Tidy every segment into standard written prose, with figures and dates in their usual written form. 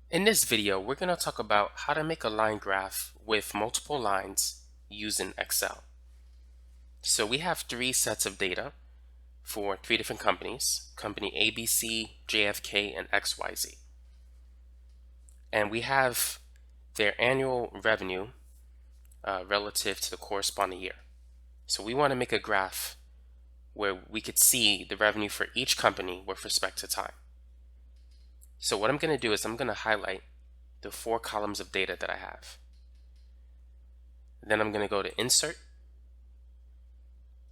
In this video, we're going to talk about how to make a line graph with multiple lines using Excel. So we have three sets of data for three different companies, company ABC, JFK, and XYZ. And we have their annual revenue relative to the corresponding year. So we want to make a graph where we could see the revenue for each company with respect to time. So what I'm going to do is I'm going to highlight the 4 columns of data that I have. Then I'm going to go to Insert.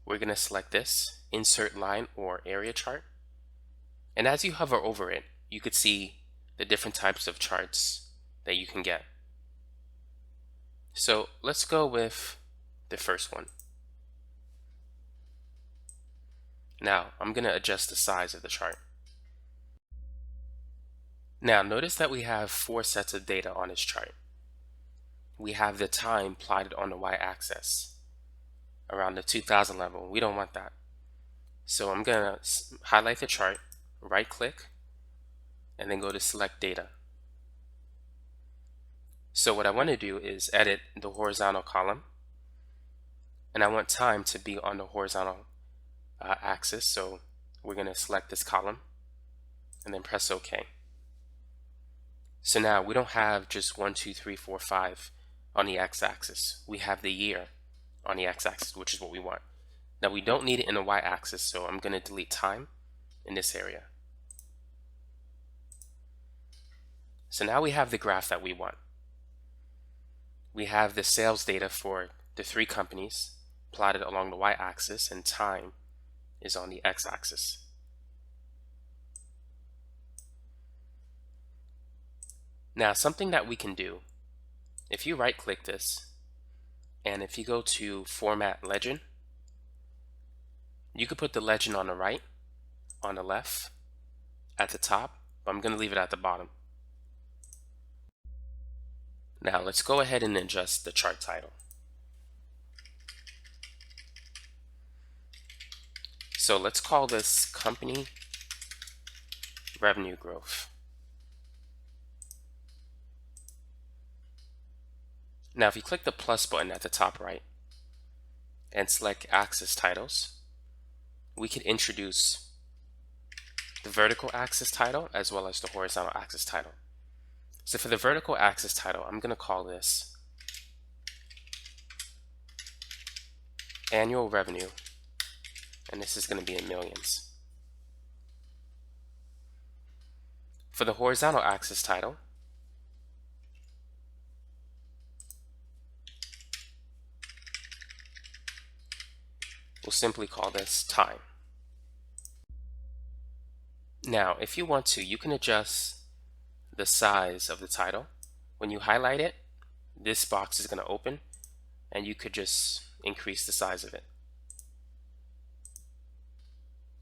We're going to select this, Insert Line or Area Chart. And as you hover over it, you could see the different types of charts that you can get. So let's go with the first one. Now I'm going to adjust the size of the chart. Now notice that we have 4 sets of data on this chart. We have the time plotted on the y-axis around the 2000 level. We don't want that. So I'm going to highlight the chart, right click, and then go to select data. So what I want to do is edit the horizontal column, and I want time to be on the horizontal axis. So we're going to select this column and then press OK. So now we don't have just 1, 2, 3, 4, 5 on the x-axis. We have the year on the x-axis, which is what we want. Now we don't need it in the y-axis, so I'm going to delete time in this area. So now we have the graph that we want. We have the sales data for the 3 companies plotted along the y-axis, and time is on the x-axis. Now something that we can do, if you right click this and if you go to Format Legend, you could put the legend on the right, on the left, at the top, but I'm going to leave it at the bottom. Now let's go ahead and adjust the chart title. So let's call this Company Revenue Growth. Now if you click the plus button at the top right and select Axis Titles, we could introduce the vertical axis title as well as the horizontal axis title. So for the vertical axis title, I'm going to call this Annual Revenue, and this is going to be in millions. For the horizontal axis title, we'll simply call this Time. Now, if you want to, you can adjust the size of the title. When you highlight it, this box is going to open, and you could just increase the size of it.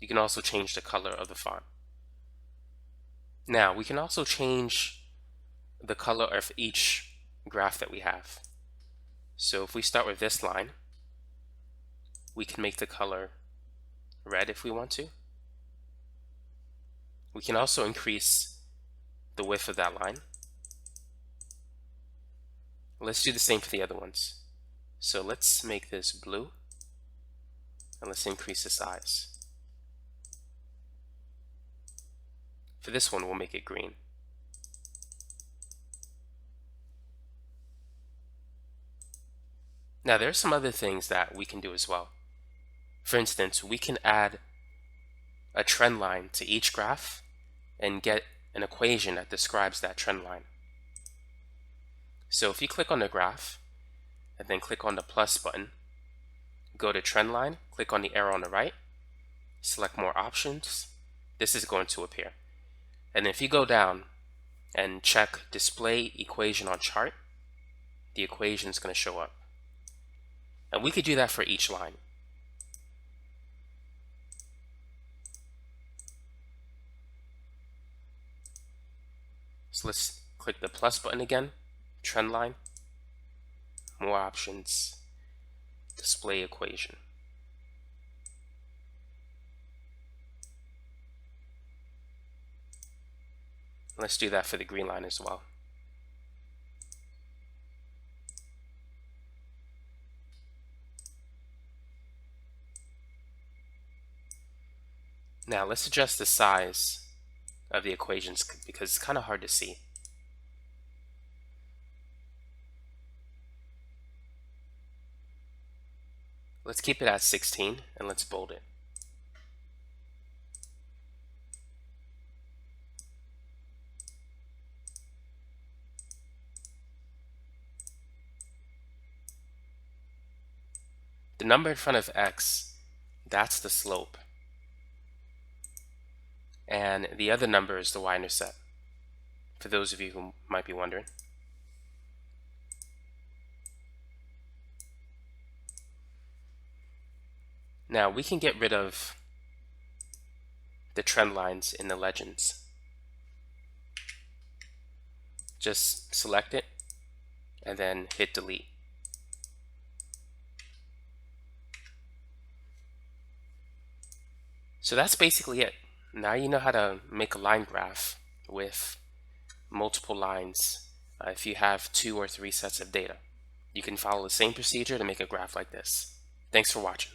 You can also change the color of the font. Now, we can also change the color of each graph that we have. So if we start with this line, we can make the color red if we want to. We can also increase the width of that line. Let's do the same for the other ones. So let's make this blue, and let's increase the size. For this one, we'll make it green. Now there are some other things that we can do as well. For instance, we can add a trend line to each graph and get an equation that describes that trend line. So if you click on the graph and then click on the plus button, go to trend line, click on the arrow on the right, select more options, this is going to appear. And if you go down and check display equation on chart, the equation is going to show up. And we could do that for each line. So let's click the plus button again, trend line, more options, display equation. Let's do that for the green line as well. Now let's adjust the size of the equations because it's kind of hard to see. Let's keep it at 16 and let's bold it. The number in front of x, that's the slope. And the other number is the y-intercept, for those of you who might be wondering. Now we can get rid of the trend lines in the legends. Just select it and then hit delete. So that's basically it. Now you know how to make a line graph with multiple lines if you have 2 or 3 sets of data. You can follow the same procedure to make a graph like this. Thanks for watching.